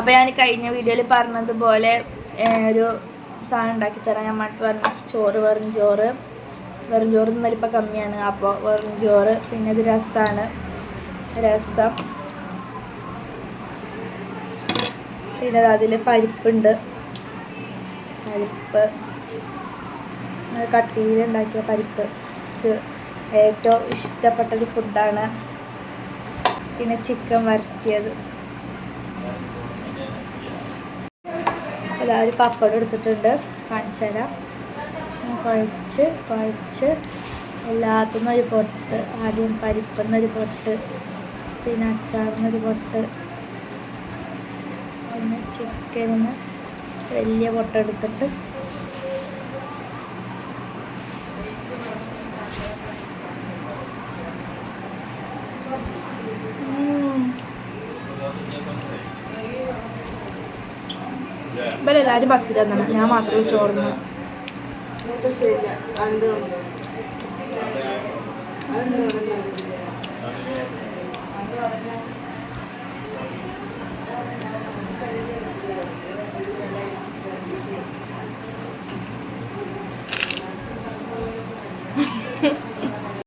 അപ്പോൾ ഞാൻ കഴിഞ്ഞ വീഡിയോയിൽ പറഞ്ഞതുപോലെ ഒരു സാധനം ഉണ്ടാക്കി തരാം. ഞാൻ മട്ട് പറഞ്ഞു ചോറ്, വെറും ചോറ് ഇന്നലെ ഇപ്പോൾ കമ്മിയാണ്. അപ്പോൾ വെറും ചോറ്, പിന്നെ ഇത് രസമാണ്, രസം, പിന്നെ അതിൽ പരിപ്പുണ്ട്, പരിപ്പ് കട്ടിയിലുണ്ടാക്കിയ പരിപ്പ്, ഇത് ഏറ്റവും ഇഷ്ടപ്പെട്ടൊരു ഫുഡാണ്. പിന്നെ ചിക്കൻ വരട്ടിയത്, എല്ലാവരും പപ്പടം എടുത്തിട്ടുണ്ട്, കാണിച്ചു തരാം. കുഴച്ച് എല്ലാത്തുനിന്നും ഒരു പൊട്ട്, ആദ്യം പരിപ്പുന്നൊരു പൊട്ട്, പിന്നെ അച്ചാറിനൊരു പൊട്ട്, പിന്നെ ചിക്കനിന് വലിയ പൊട്ടെടുത്തിട്ട് ഇവരെല്ലാവരും പത്തിരി തന്നെ, ഞാൻ മാത്രമേ ചോറിന്.